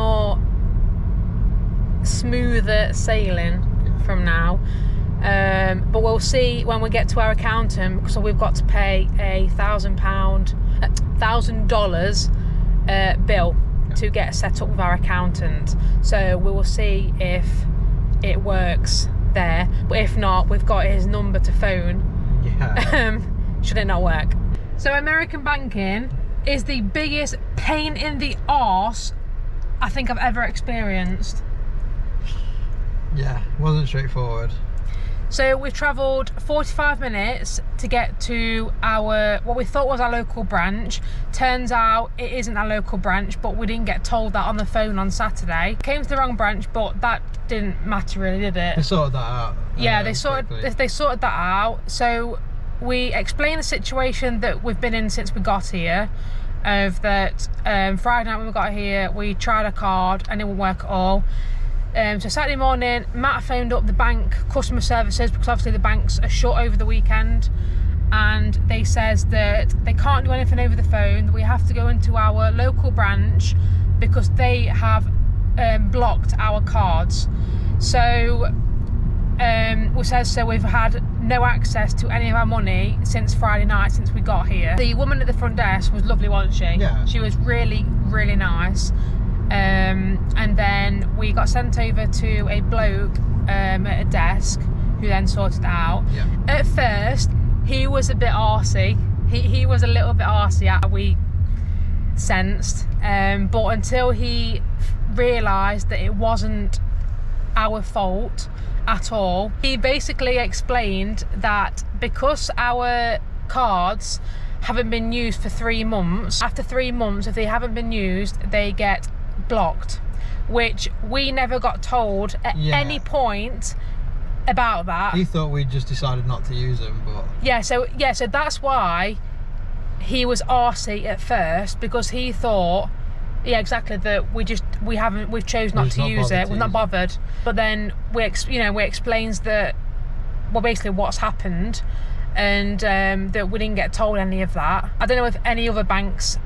more smoother sailing from now. But we'll see when we get to our accountant, because we've got to pay a $1,000 bill to get set up with our accountant. So we will see if it works there. But if not, we've got his number to phone. Yeah. Should it not work. So American banking is the biggest pain in the arse I think I've ever experienced. Yeah, wasn't straightforward. So we've travelled 45 minutes to get to what we thought was our local branch. Turns out it isn't our local branch, but we didn't get told that on the phone on Saturday. Came to the wrong branch, but that didn't matter really, did it? They sorted that out. Yeah, they sorted that out. So we explained the situation that we've been in since we got here. Of that Friday night when we got here, we tried a card and it wouldn't work at all. So Saturday morning, Matt phoned up the bank customer services, because obviously the banks are shut over the weekend, and they says that they can't do anything over the phone. We have to go into our local branch because they have blocked our cards. So we've had no access to any of our money since Friday night, since we got here. The woman at the front desk was lovely, wasn't she? Yeah. She was really, really nice. And then we got sent over to a bloke at a desk who then sorted it out. Yeah. At first, he was a bit arsey. He was a little bit arsey, we sensed. But until he realised that it wasn't our fault at all, he basically explained that because our cards haven't been used for 3 months, after 3 months, if they haven't been used, they get blocked, which we never got told at any point about that. He thought we just decided not to use them, but so that's why he was arsey at first, because he thought that we've chose not to use it. We're not bothered. But then we explains that, well, basically what's happened, and that we didn't get told any of that. I don't know if any other banks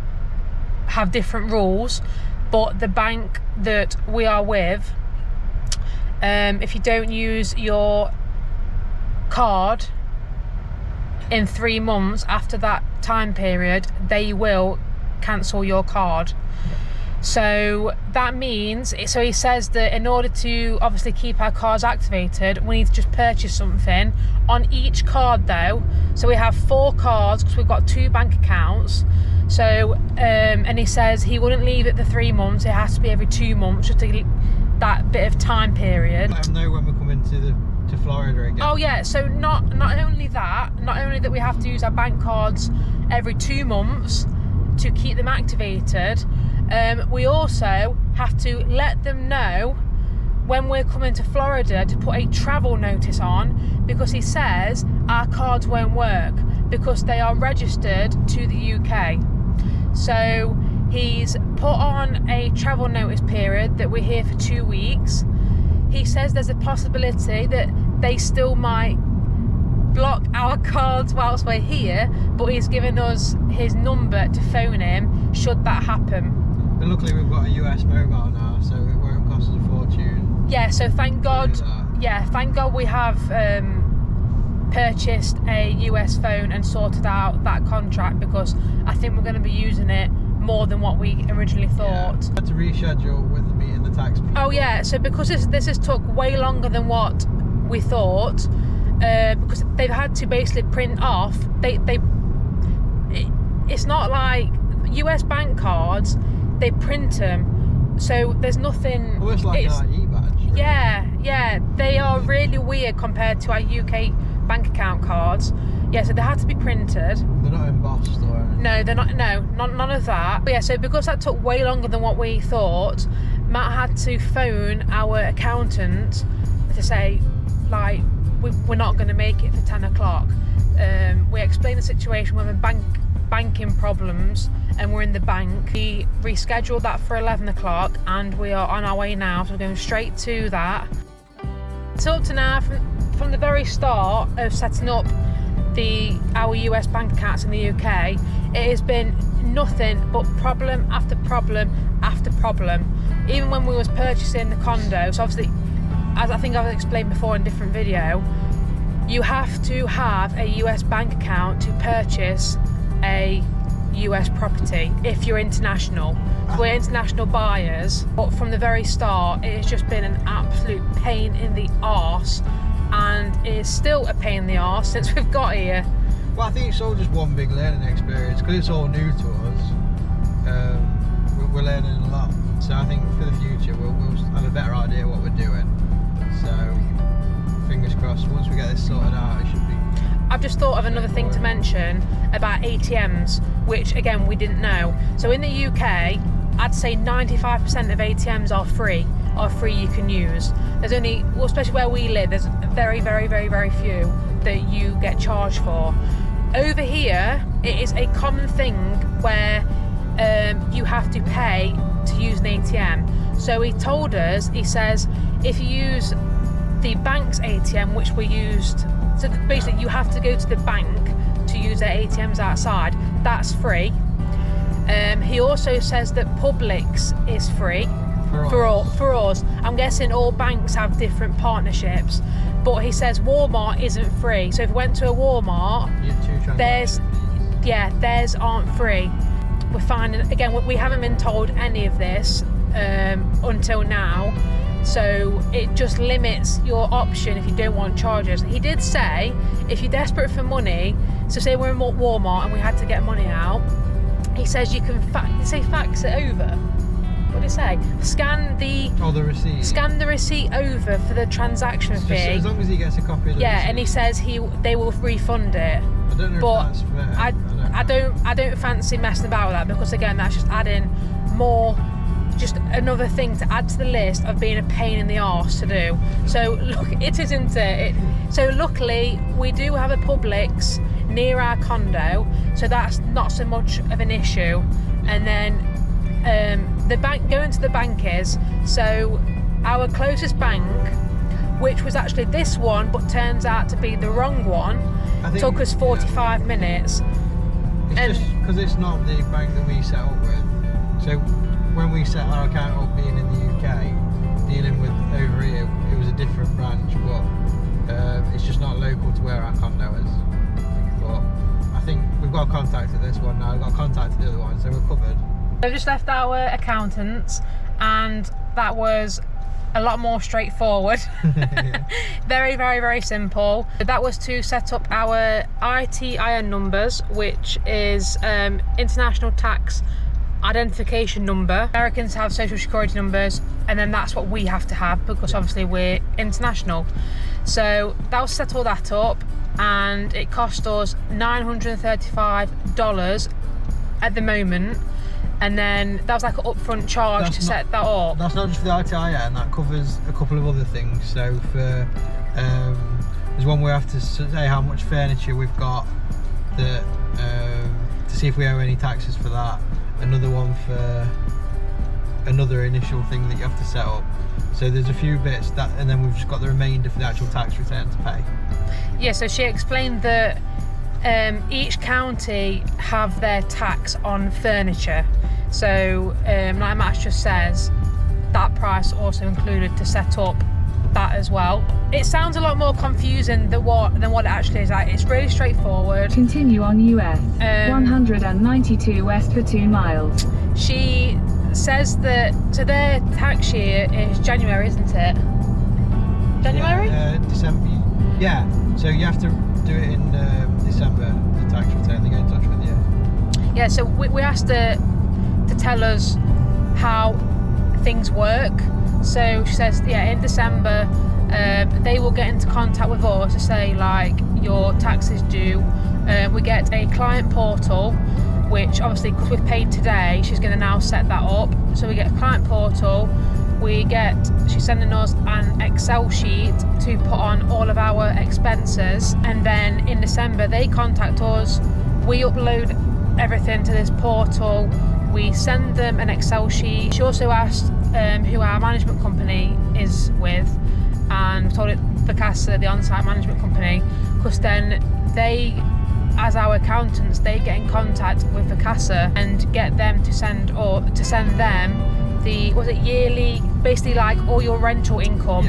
have different rules, but the bank that we are with, if you don't use your card in 3 months after that time period, they will cancel your card. So that means, so he says that in order to obviously keep our cards activated, we need to just purchase something on each card though. So we have 4 cards because we've got 2 bank accounts. So, and he says he wouldn't leave it the 3 months, it has to be every 2 months, just to get that bit of time period. Let them know when we're coming to Florida again. Oh yeah, so not only that we have to use our bank cards every 2 months to keep them activated, we also have to let them know when we're coming to Florida to put a travel notice on, because he says our cards won't work because they are registered to the UK. So he's put on a travel notice period that we're here for 2 weeks. He says there's a possibility that they still might block our cards whilst we're here, but he's given us his number to phone him should that happen. But luckily we've got a US mobile now, so it won't cost us a fortune. Yeah, so thank God. Yeah, thank God we have purchased a US phone and sorted out that contract, because I think we're going to be using it more than what we originally thought. Yeah, I had to reschedule with me and the tax people. Oh yeah, so because this has took way longer than what we thought, because they've had to basically print off. It's not like US bank cards. They print them, so there's nothing. Oh, it's like an ID badge. Really. Yeah, they are really weird compared to our UK bank account cards. Yeah, so they had to be printed. They're not embossed or anything. No, they're not. No, none of that. But yeah, so because that took way longer than what we thought, Matt had to phone our accountant to say, like, we're not going to make it for 10 o'clock. We explained the situation with the banking problems, and we're in the bank. We rescheduled that for 11 o'clock, and we are on our way now, so we're going straight to that. So up to now, from the very start of setting up our US bank accounts in the UK, it has been nothing but problem after problem after the problem. Even when we was purchasing the condo, so obviously, as I think I've explained before in a different video, you have to have a US bank account to purchase a US property if you're international. So we're international buyers, but from the very start it has just been an absolute pain in the arse, and it is still a pain in the arse since we've got here. Well, I think it's all just one big learning experience because it's all new to us. We're learning a lot, so I think for the future we'll have a better idea what we're doing. So fingers crossed, once we get this sorted out, it should be. I've just thought of another thing to mention about ATMs, which again we didn't know. So in the UK, I'd say 95% of ATMs are free you can use. There's only, well, especially where we live, there's very, very, very, very few that you get charged for. Over here, it is a common thing where you have to pay to use an ATM. So he told us, he says, if you use the bank's ATM, which we used, so basically you have to go to the bank to use their ATMs outside, that's free. He also says that Publix is free for us. I'm guessing all banks have different partnerships, but he says Walmart isn't free. So if we went to a Walmart, theirs aren't free. We're finding, again, we haven't been told any of this until now, so it just limits your option if you don't want charges. He did say if you're desperate for money, so say we're in Walmart and we had to get money out, he says you can fax it over. What did he say? Scan the receipt over for the transaction fee. As long as he gets a copy of the receipt. And he says they will refund it. I don't know but if that's fair. I don't fancy messing about with that, because again, that's just adding more, just another thing to add to the list of being a pain in the arse to do. So look, it isn't it. So luckily we do have a Publix near our condo, so that's not so much of an issue. And then the bank, going to the bank is, so our closest bank, which was actually this one but turns out to be the wrong one, took us 45 minutes. It's just because it's not the bank that we set up with. So when we set our account up being in the UK, dealing with over here, it was a different branch, but it's just not local to where our condo is. But I think we've got contact with this one now, we've got contact with the other one, so we're covered. I've just left our accountants, and that was a lot more straightforward. Very, very, very simple. That was to set up our ITIN numbers, which is international tax identification number. Americans have social security numbers, and then that's what we have to have because obviously we're international. So that was set all that up, and it cost us $935 at the moment. And then that was like an upfront charge to set that up. That's not just for the ITIN, that covers a couple of other things. So for there's one where we have to say how much furniture we've got, that to see if we owe any taxes for that. Another one for another initial thing that you have to set up. So there's a few bits that, and then we've just got the remainder for the actual tax return to pay. Yeah, so she explained that each county have their tax on furniture. So like Matt just says, that price also included to set up that as well. It sounds a lot more confusing than what it actually is. Like, it's really straightforward. Continue on US 192 west for 2 miles. She says that, so their tax year is January, isn't it? January? December. Yeah, so you have to do it in December, the tax return. They get in touch with you. Yeah, so we asked her to tell us how things work. So she says, yeah, in December they will get into contact with us to say like your tax is due. We get a client portal, which obviously because we've paid today, she's going to now set that up. So we get a client portal. She's sending us an Excel sheet to put on all of our expenses, and then in December they contact us. We upload everything to this portal. We send them an Excel sheet. She also asked who our management company is with, and we told it Vacasa, the on-site management company, because then they, as our accountants, they get in contact with Vacasa and get them to send them was it yearly, basically like all your rental income,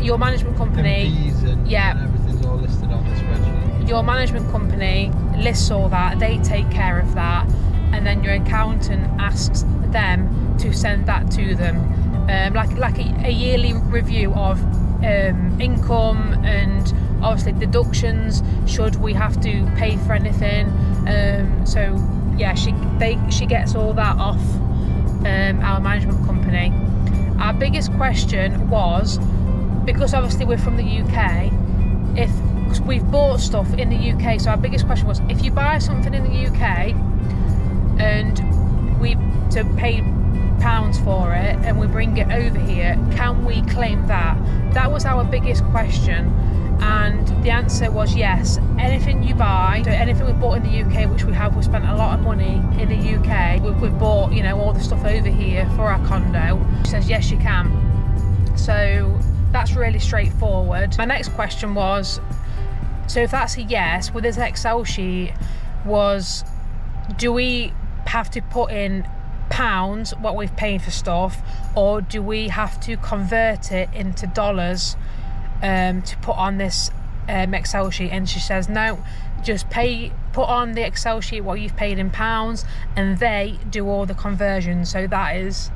your management company, fees and everything's all listed on this spreadsheet. Your management company lists all that, they take care of that, and then your accountant asks them to send that to them, like a yearly review of income and obviously deductions should we have to pay for anything. So yeah, she gets all that off our management company. Our biggest question was, because obviously we're from the UK, if we've bought stuff in the UK, so our biggest question was, if you buy something in the UK and we to pay pounds for it and we bring it over here, can we claim that? That was our biggest question, and the answer was yes. Anything you buy, so anything we bought in the UK, which we spent a lot of money in the UK, we've bought, you know, all the stuff over here for our condo. She says yes, you can. So that's really straightforward. My next question was, so if that's a yes, with this Excel sheet, was, do we have to put in pounds what we've paid for stuff, or do we have to convert it into dollars to put on this Excel sheet? And she says no, just put on the Excel sheet what you've paid in pounds, and they do all the conversions. So that is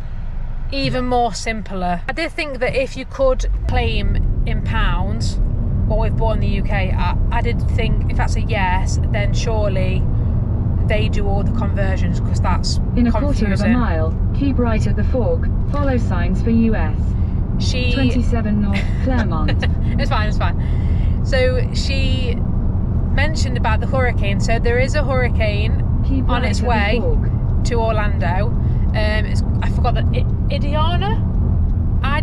even more simpler. I did think that if you could claim in pounds what we've bought in the UK, I did think if that's a yes, then surely they do all the conversions, because that's in a confusing. quarter of a mile, keep right at the fork, follow signs for US. 27 North Claremont. It's fine. So she mentioned about the hurricane. So there is a hurricane on its way to Orlando. I forgot that Idiana. I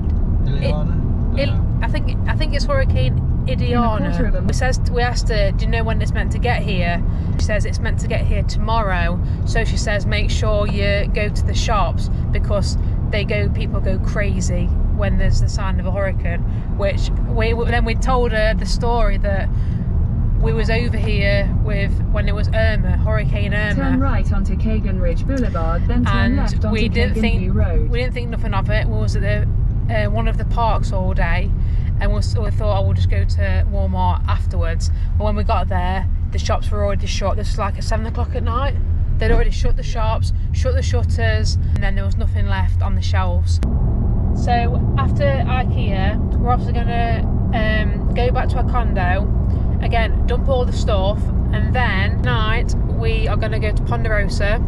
think it's Hurricane Idiana. We asked her, do you know when it's meant to get here? She says it's meant to get here tomorrow. So she says make sure you go to the shops, because people go crazy when there's the sign of a hurricane. Which we told her the story that we was over here when it was Hurricane Irma. Turn right onto Kagan Ridge Boulevard, then turn left onto Kagan View Road. We didn't think nothing of it. We was at one of the parks all day, and we thought, we'll just go to Walmart afterwards. But when we got there, the shops were already shut. This was like at 7 o'clock at night. They'd already shut the shops, shut the shutters, and then there was nothing left on the shelves. So after IKEA, we're obviously going to go back to our condo, again, dump all the stuff, and then tonight we are going to go to Ponderosa,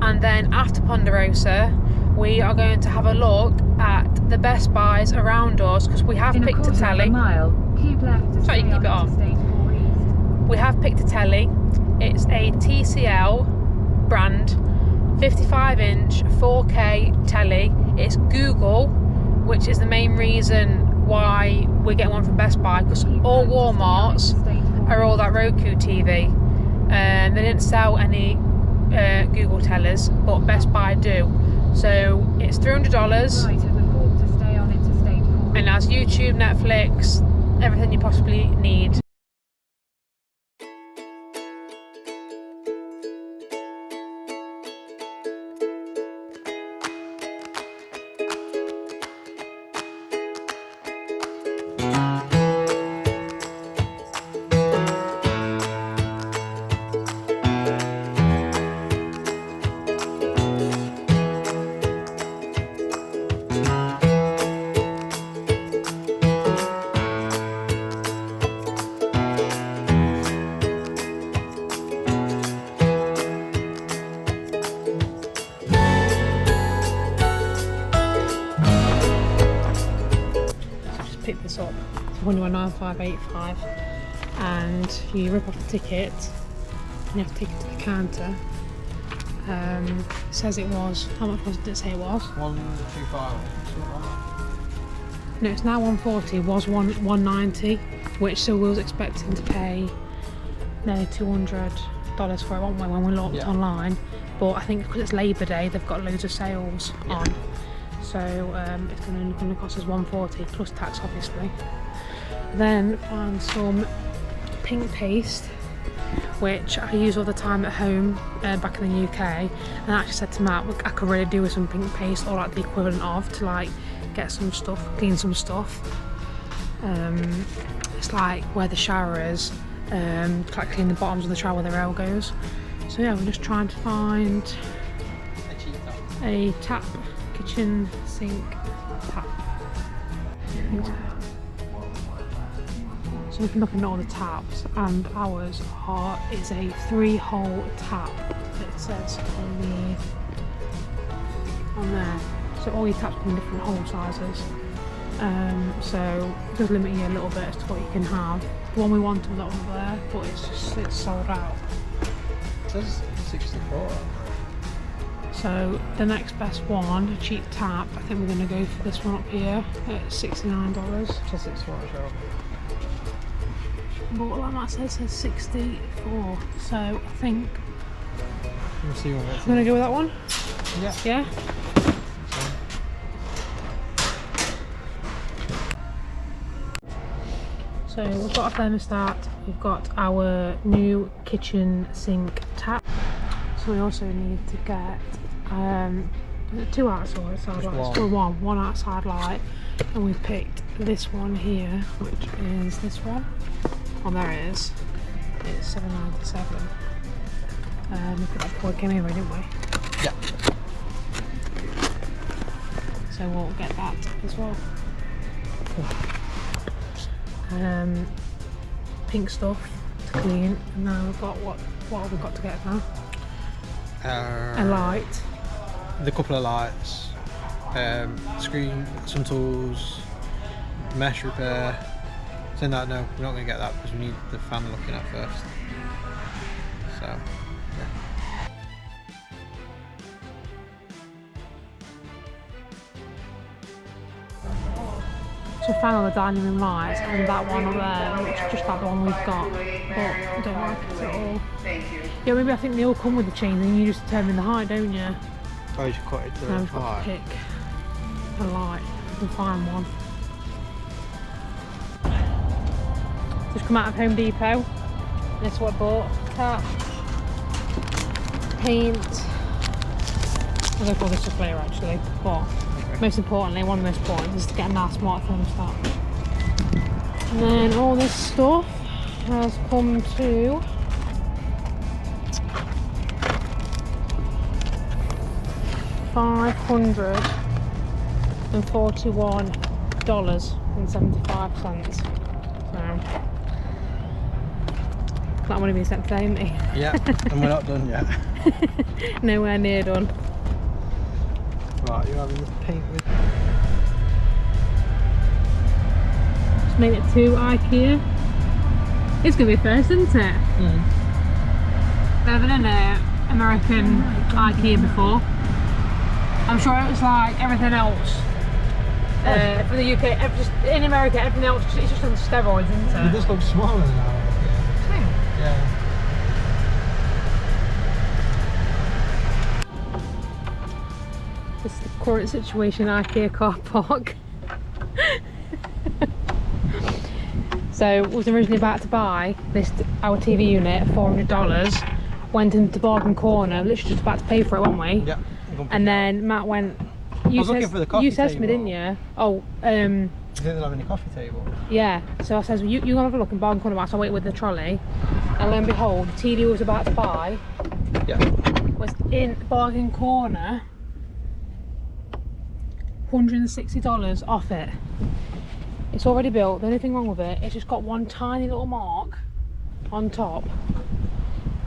and then after Ponderosa we are going to have a look at the Best Buys around us, because we have picked a telly. Keep left. Sorry, you can keep it on. We have picked a telly. It's a TCL brand 55-inch 4K telly. It's Google, which is the main reason why we're getting one from Best Buy, because all Walmarts are all that Roku TV. They didn't sell any Google tellers, but Best Buy do. So it's $300, and has YouTube, Netflix, everything you possibly need. Pick this up. It's 19585, and you rip off the ticket and you have to take it to the counter. It says it was, how much did it say it was? 125. No, it's now 140. It was 190, which so we was expecting to pay nearly $200 for it, weren't we, when we looked online. But I think because it's Labour Day, they've got loads of sales on. So it's going to cost us 140 plus tax, obviously. Then found some pink paste, which I use all the time at home back in the UK, and I actually said to Matt, look, I could really do with some pink paste, or like the equivalent of, to like get some stuff, clean some stuff. It's like where the shower is, to like clean the bottoms of the shower where the rail goes. So yeah, we're just trying to find a tap, kitchen sink tap. So looking up at all the taps, and ours is a 3-hole tap. It says on there. So all your taps come in different hole sizes. So it does limit you a little bit as to what you can have. The one we wanted was that one there, but it's sold out. It says 64. So the next best one, a cheap tap, I think we're going to go for this one up here at $69. Just 64, sure. But like Matt says 64. So I think We'll see what I'm going to go with that one. Yeah. Yeah? So we've got a thermostat, we've got our new kitchen sink tap. So we also need to get 2 outside lights, or one outside light, and we picked this one here, which is this one. Oh, there it is. It's $7.97. We put that before we came here, didn't we? Yeah. So we'll get that as well. Pink stuff to clean, and now we've got what have we got to get now? A light. The couple of lights, screen, some tools, mesh repair. Saying that, no, we're not going to get that because we need the fan looking at first. So, yeah. So I found all the dining room lights, and that one up there, which is just like the one we've got, but I don't like it at all. Yeah, maybe I think they all come with the chains, and you just determine the height, don't you? Oh, you should cut it to Now we've got to pick a light and find one. Just come out of Home Depot. This is what I bought. Tap, paint. I'm going to call this stuff later actually, but most importantly, one of the most important is to get a nice smart thermostat. And then all this stuff has come to $541.75. So that would have been sent today, isn't it? Yeah, and we're not done yet. Nowhere near done. Right, you're having the paint with. Just made it to IKEA. It's going to be first, isn't it? Never been in an American IKEA before. I'm sure it was like everything else. For the UK, in America, everything else it's just on steroids, isn't it? It does look smaller than ours. Yeah. This is the current situation in IKEA car park. So we was originally about to buy our TV unit at $400. Went into Bargain Corner, literally just about to pay for it, weren't we? Yeah. And then Matt went. You said to me, didn't you? Oh, You didn't have any coffee table? yeah. So I says, well, you go have a look in Bargain Corner whilst I wait with the trolley. And lo and behold, the TV we was about to buy was in Bargain Corner. $160 off it. It's already built. The only thing wrong with it, it's just got one tiny little mark on top.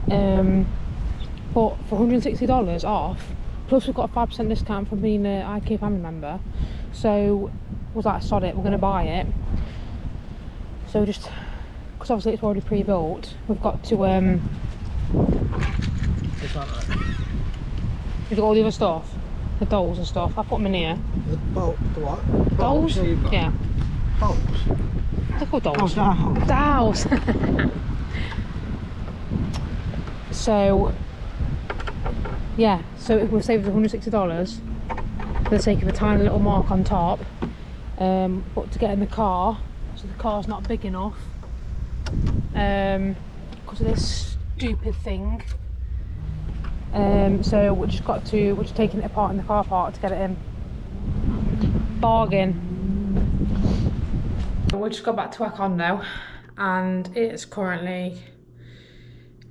But for $160 off, plus we've got a 5% discount from being an IKEA family member. So was like, sod it, we're going to buy it. So just, because obviously it's already pre-built, we've got to It's not right. we've got all the other stuff, the dolls and stuff. I put them in here. The what? Dolls? Yeah. Dolls? They're called dolls. Oh, Dolls. So yeah, so it will save us $160 for the sake of a tiny little mark on top. But to get in the car, so the car's not big enough, because of this stupid thing. So we're just taking it apart in the car park to get it in. Bargain. We just got back to our condo and it's currently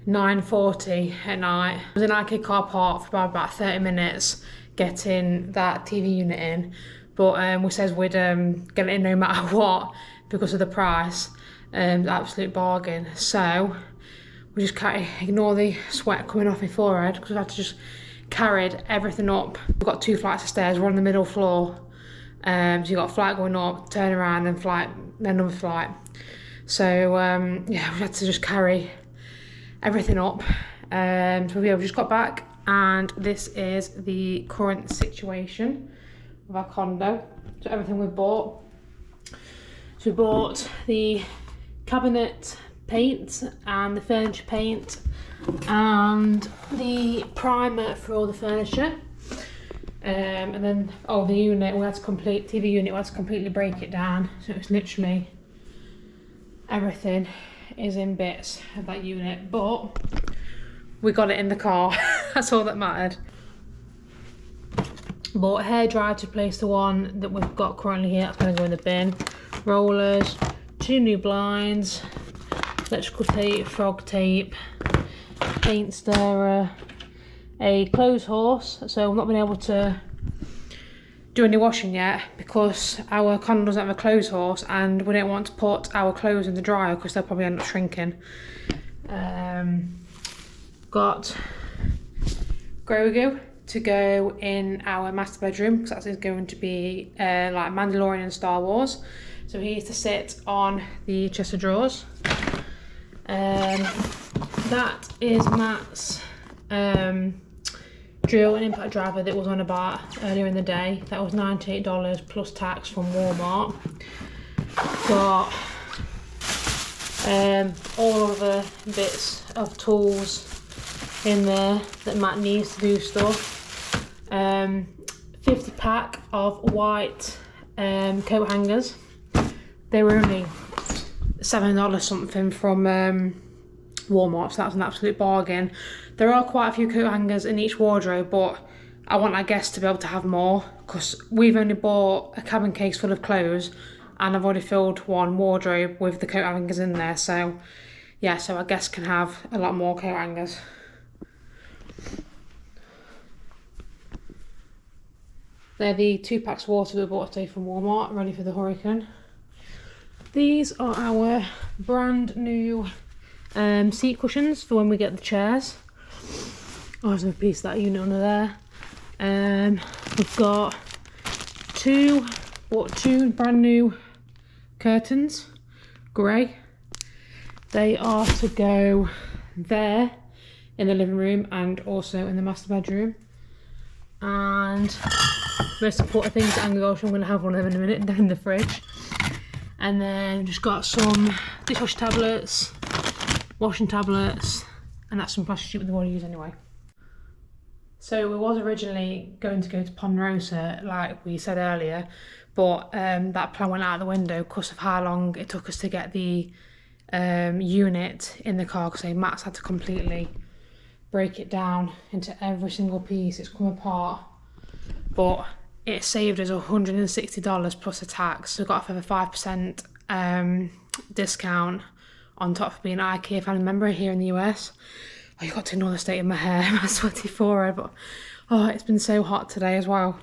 9:40 at night. I was in IKEA car park for about 30 minutes getting that TV unit in, but we said we'd get it in no matter what because of the price. Absolute bargain. So we just ignore the sweat coming off my forehead because I've had to just carried everything up. We've got 2 flights of stairs, we're on the middle floor. So you've got a flight going up, turn around and flight, then another flight. So yeah, we had to just carry everything up. So yeah, we just got back and this is the current situation of our condo. So everything we bought. So we bought the cabinet paint and the furniture paint and the primer for all the furniture. And then the unit, we had to TV unit, we had to completely break it down. So it's literally everything is in bits of that unit, but we got it in the car. That's all that mattered. Bought a hairdryer to replace the one that we've got currently here. That's going to go in the bin. Rollers, 2 new blinds, electrical tape, frog tape, paint stirrer, a clothes horse. So I've not been able to do any washing yet because our condo doesn't have a clothes horse and we don't want to put our clothes in the dryer because they'll probably end up shrinking. Got Grogu to go in our master bedroom because that is going to be like Mandalorian and Star Wars. So he needs to sit on the chest of drawers. That is Matt's drill and impact driver that was on about earlier in the day. That was $98 plus tax from Walmart. Got all of the bits of tools in there that Matt needs to do stuff. 50 pack of white coat hangers. They were only $7 something from Walmart, so that's an absolute bargain. There are quite a few coat hangers in each wardrobe, but I want our guests to be able to have more because we've only bought a cabin case full of clothes and I've already filled one wardrobe with the coat hangers in there. So yeah, so our guests can have a lot more coat hangers. They're the 2 packs of water we bought today from Walmart, ready for the hurricane. These are our brand new seat cushions for when we get the chairs. Oh, there's a piece of that unit under there. We've got two brand new curtains, grey. They are to go there in the living room and also in the master bedroom. And most important things, I'm going to have one of them in a minute down in the fridge. And then just got some dishwasher tablets, washing tablets, and that's some plastic sheet that we want to use anyway. So we was originally going to go to Ponderosa, like we said earlier, but that plan went out of the window because of how long it took us to get the unit in the car, because Matt's had to completely break it down into every single piece. It's come apart, but it saved us $160 plus a tax. So we got off of a 5% discount on top of being an IKEA family member here in the US. Oh, you got to know the state of my hair, my sweaty forehead, but oh, it's been so hot today as well.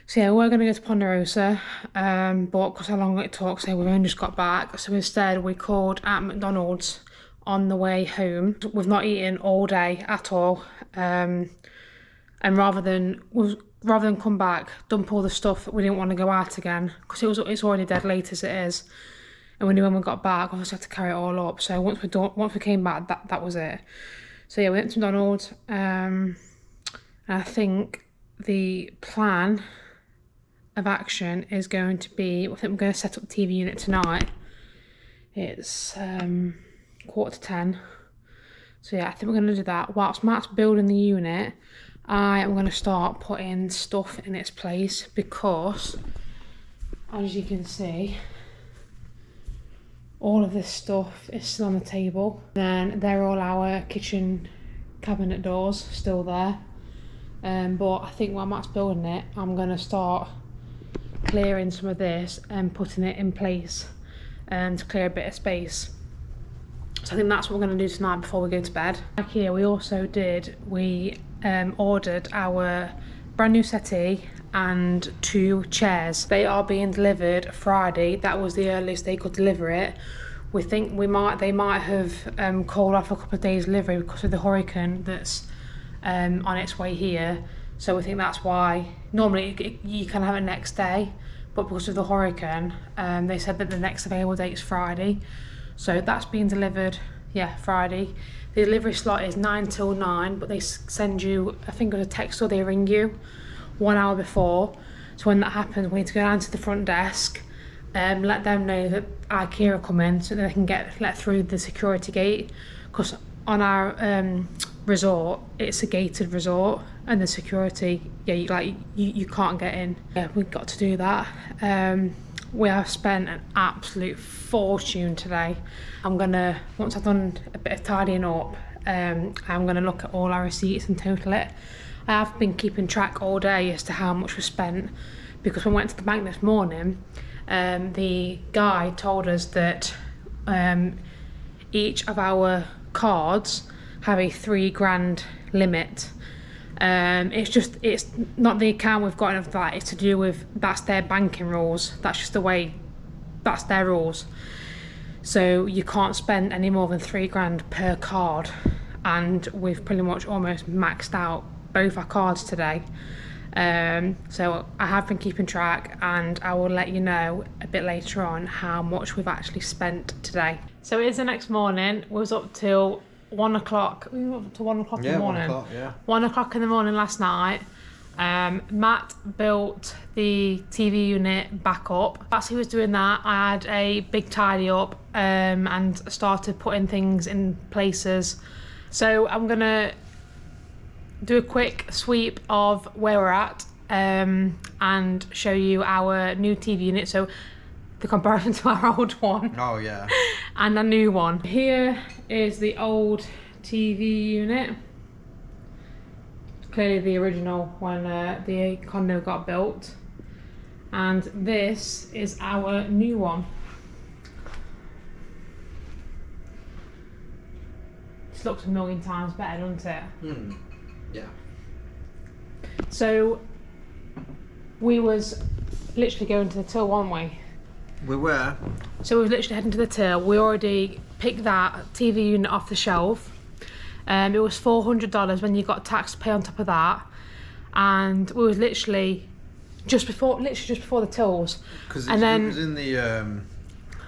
So yeah, we're gonna go to Ponderosa, but because how long it took, so we've only just got back. So instead we called at McDonald's on the way home. We've not eaten all day at all, and rather than come back, dump all the stuff, we didn't want to go out again because it's already dead late as it is, and we knew when we got back we just had to carry it all up. So once we came back, that was it. So yeah, we went to McDonald's, and I think the plan of action is going to be, I think we're going to set up the TV unit tonight. It's 9:45. So yeah, I think we're going to do that. Whilst Matt's building the unit, I am going to start putting stuff in its place because, as you can see, All of this stuff is still on the table. Then they're all our kitchen cabinet doors still there. But I think while Matt's building it, I'm gonna start clearing some of this and putting it in place to clear a bit of space. So I think that's what we're gonna do tonight before we go to bed. IKEA, we ordered our brand new settee and 2 chairs. They are being delivered Friday. That was the earliest they could deliver it. We think they might have called off a couple of days delivery because of the hurricane that's on its way here. So we think that's why. Normally you can have it next day, but because of the hurricane, they said that the next available date is Friday. So that's being delivered, yeah, Friday. The delivery slot is 9 till 9, but they send you, I think it was a text or they ring you 1 hour before. So when that happens, we need to go down to the front desk, let them know that IKEA are coming so that they can get let through the security gate. Because on our resort, it's a gated resort, and the security gate, like you can't get in. Yeah, we've got to do that. We have spent an absolute fortune today. Once I've done a bit of tidying up, I'm gonna look at all our receipts and total it. I have been keeping track all day as to how much we spent, because when we went to the bank this morning, the guy told us that each of our cards have a $3,000 limit. It's not the account we've got of that, it's to do with, that's their banking rules. That's just the way, that's their rules. So you can't spend any more than $3,000 per card. And we've pretty much almost maxed out both our cards today. So I have been keeping track, and I will let you know a bit later on how much we've actually spent today. So it is the next morning. We was up till 1 o'clock. We were up to 1 o'clock in the morning. 1 o'clock, yeah. 1 o'clock in the morning last night. Matt built the TV unit back up. As he was doing that, I had a big tidy up and started putting things in places. So I'm gonna do a quick sweep of where we're at and show you our new TV unit. So the comparison to our old one. Oh yeah. And a new one. Here is the old TV unit. Clearly the original when the condo got built. And this is our new one. This looks a million times better, doesn't it? Yeah. So we was literally going to the till, weren't we? We were. So we were literally heading to the till. We already picked that TV unit off the shelf. It was $400 when you got tax to pay on top of that, and we was literally just before the tills. Because it was in the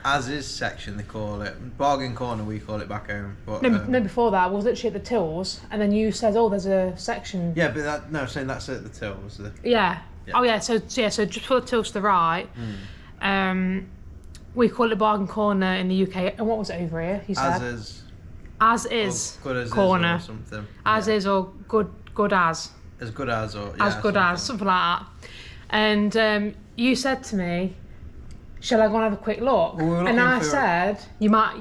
as is section, they call it bargain corner. We call it back home. But no, before that was literally at the tills, and then you said, "Oh, there's a section." Yeah, but saying that's at the tills. Yeah. Oh yeah. So just before the tills to the right. We call it bargain corner in the UK. And what was it over here? You said as is good as corner, is or something. As is or good as. As good as or as good as, something like that. And you said to me, shall I go and have a quick look? Well, and I said, you might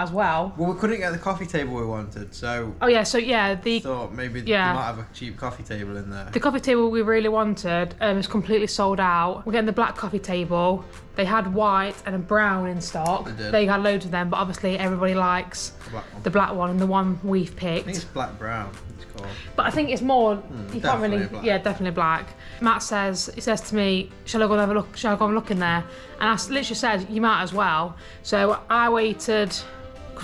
as well. Well, we couldn't get the coffee table we wanted, so. Oh yeah, so yeah, thought maybe they might have a cheap coffee table in there. The coffee table we really wanted is completely sold out. We're getting the black coffee table. They had white and a brown in stock. They did. They had loads of them, but obviously everybody likes the black one and the one we've picked. I think it's black brown. It's called. But I think it's more. You can't really. Black. Yeah, definitely black. Matt says to me, "Shall I go and have a look? Shall I go and look in there?" And I literally said, "You might as well." So I waited.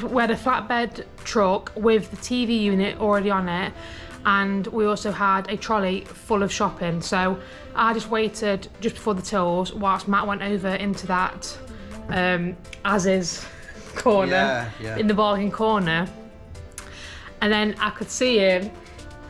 We had a flatbed truck with the TV unit already on it, and we also had a trolley full of shopping. So I just waited just before the tills whilst Matt went over into that as is corner in the bargain corner, and then I could see him.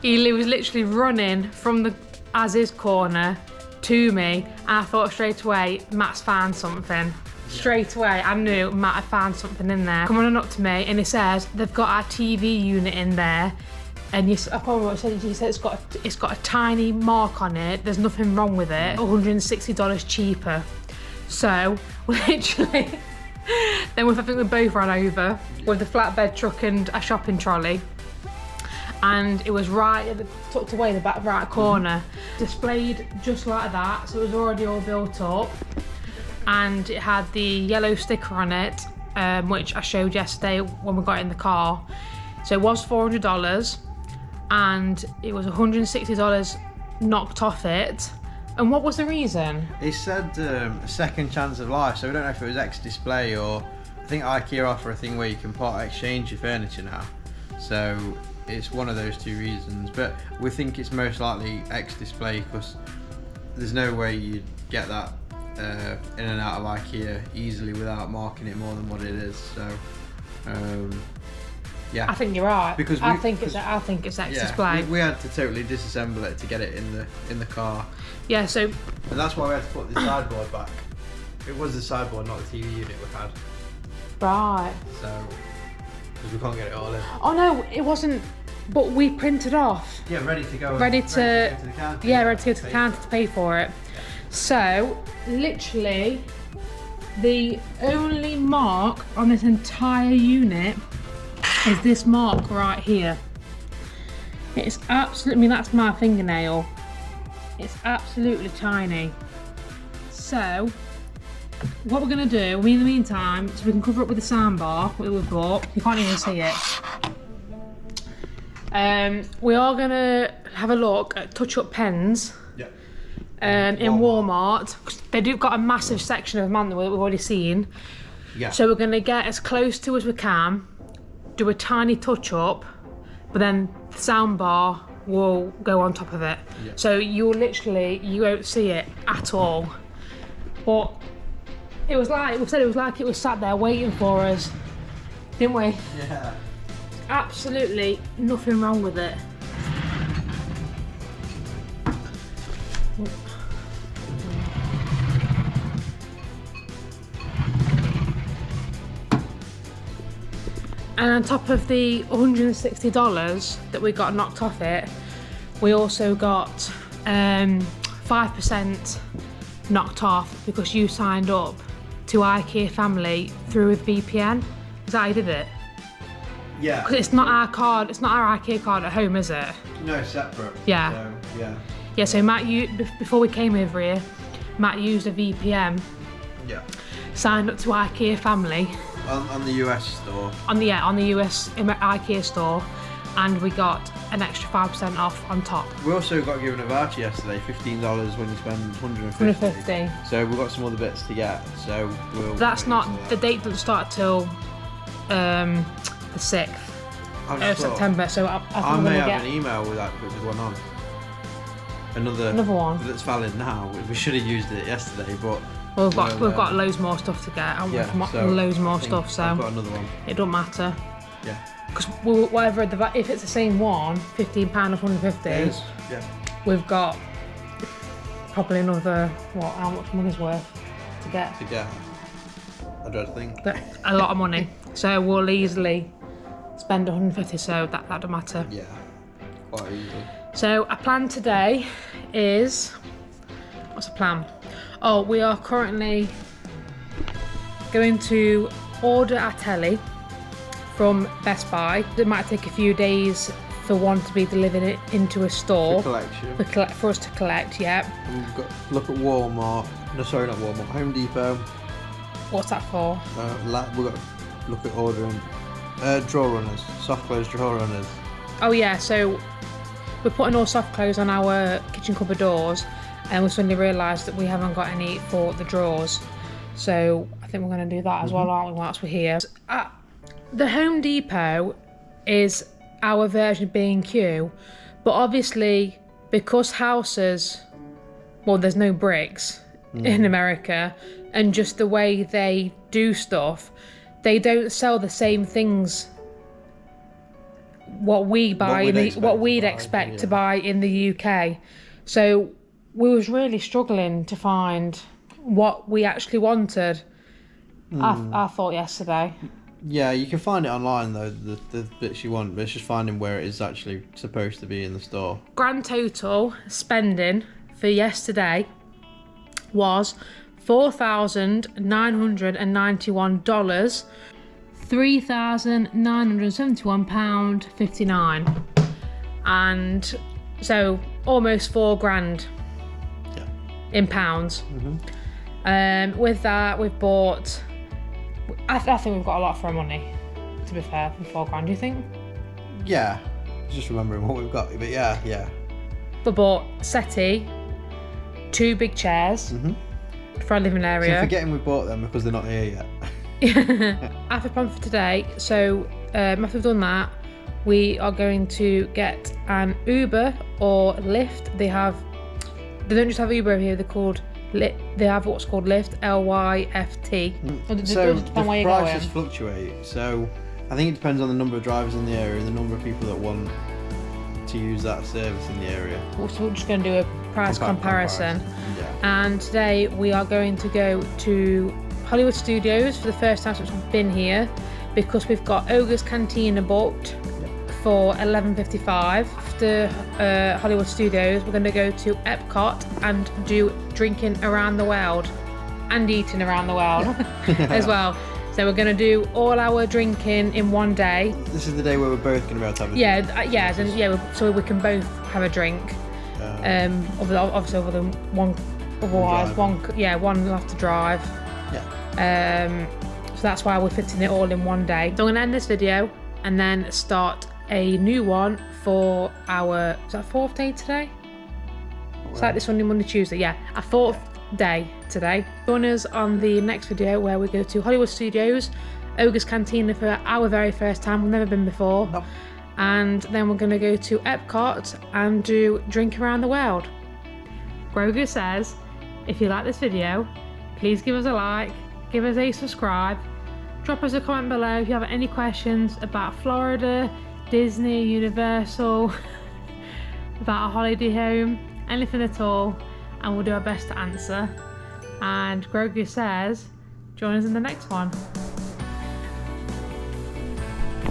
He was literally running from the as is corner to me, and I thought straight away, Matt's found something. Straight away, I knew Matt had found something in there. Coming on up to me, and he says they've got our TV unit in there. And I probably what he said it's got a tiny mark on it. There's nothing wrong with it. $160 cheaper. So we literally Then I think we both ran over with the flatbed truck and a shopping trolley. And it was tucked away in the back right corner. Displayed just like that, so it was already all built up. And it had the yellow sticker on it, which I showed yesterday when we got in the car. So it was $400 and it was $160 knocked off it. And what was the reason? It said a second chance of life, so we don't know if it was ex-display or I think IKEA offer a thing where you can part exchange your furniture now. So it's one of those two reasons, but we think it's most likely ex-display because there's no way you'd get that in and out of IKEA easily without marking it more than what it is. So yeah, I think you're right. Because I think it's ex-display. Yeah, we had to totally disassemble it to get it in the car. Yeah, so and that's why we had to put the sideboard back. It was the sideboard, not the TV unit we had. Right. So because we can't get it all in. Oh no, it wasn't. But we printed off. Yeah, ready to go. Ready to go to the counter. Yeah, ready to go to the counter to pay for it. Yeah. So literally, the only mark on this entire unit is this mark right here. It's absolutely, I mean, that's my fingernail. It's absolutely tiny. So what we're gonna do, in the meantime, so we can cover it with the soundbar that we've bought. You can't even see it. We are gonna have a look at touch-up pens. Yeah. In Walmart. They've got a massive section of them that we've already seen. Yeah. So we're gonna get as close to as we can, do a tiny touch-up, but then the soundbar will go on top of it. Yeah. So you won't see it at all. But it was like, we said it was like it was sat there waiting for us, didn't we? Yeah. Absolutely nothing wrong with it. And on top of the $160 that we got knocked off it, we also got 5% knocked off because you signed up to IKEA Family through a VPN. Is that how you did it? Yeah. Because it's not our card, it's not our IKEA card at home, is it? No, separate. Yeah. So, yeah. Yeah, so Matt, before we came over here, Matt used a VPN. Yeah. Signed up to IKEA Family. On the US store. On the US IKEA store, and we got an extra 5% off on top. We also got given a voucher yesterday, $15 when you spend $150. So we've got some other bits to get. So we'll. That's not the date doesn't start till the 6th of September. So I may have an email with one on. Another one that's valid now. We should have used it yesterday, but. Well, we've got loads more stuff to get, and loads more stuff. So I've got another one. It don't matter. Yeah. Because whatever if it's the same one, £15 or $150. It is. Yeah. We've got probably another how much money's worth to get. I don't think. A lot of money. So we'll easily spend $150. So that don't matter. Yeah. Quite easily. So our plan today is, what's the plan? Oh, we are currently going to order our telly from Best Buy. It might take a few days for one to be delivered into a store. For collection. For us to collect, yeah. And we've got to look at Walmart. No, sorry, not Walmart. Home Depot. What's that for? We've got to look at ordering drawer runners, soft close drawer runners. Oh yeah, so we're putting all soft close on our kitchen cupboard doors. And we suddenly realised that we haven't got any for the drawers. So I think we're going to do that as well, aren't we, whilst we're here. The Home Depot is our version of B&Q, but obviously because houses, well, there's no bricks in America, and just the way they do stuff, they don't sell the same things what we'd expect to buy in the UK. So we was really struggling to find what we actually wanted. I thought yesterday. Yeah, you can find it online though, the bits you want, but it's just finding where it is actually supposed to be in the store. Grand total spending for yesterday was $4,991, £3,971.59, and so almost £4,000 in pounds. With that, we've bought. I think we've got a lot for our money. To be fair, for £4,000, do you think? Yeah, just remembering what we've got, but yeah. We bought settee, 2 big chairs for our living area. So forgetting we bought them because they're not here yet. After plan for today, so after we've done that, we are going to get an Uber or Lyft. They don't just have Uber here, they have what's called Lyft, L-Y-F-T. So the prices fluctuate, so I think it depends on the number of drivers in the area and the number of people that want to use that service in the area. So we're just going to do a price comparison. Yeah. And today we are going to go to Hollywood Studios for the first time since we've been here, because we've got Ogre's Cantina booked for $11.55. After Hollywood Studios, we're going to go to Epcot and do drinking around the world and eating around the world as well. So we're going to do all our drinking in one day. This is the day where we're both going to be able to have a drink. So we can both have a drink. Obviously, other than one. Otherwise, one will have to drive. So that's why we're fitting it all in one day. So I'm going to end this video and then start a new one for our, is that 4th day today? It's like this Sunday, Monday, Tuesday. Yeah, our 4th day today. Join us on the next video where we go to Hollywood Studios, Ogre's Cantina for our very first time. We've never been before. Nope. And then we're going to go to Epcot and do drink around the world. Grogu says, if you like this video, please give us a like, give us a subscribe, drop us a comment below if you have any questions about Florida, Disney, Universal, about a holiday home, anything at all, and we'll do our best to answer. And Grogu says, join us in the next one.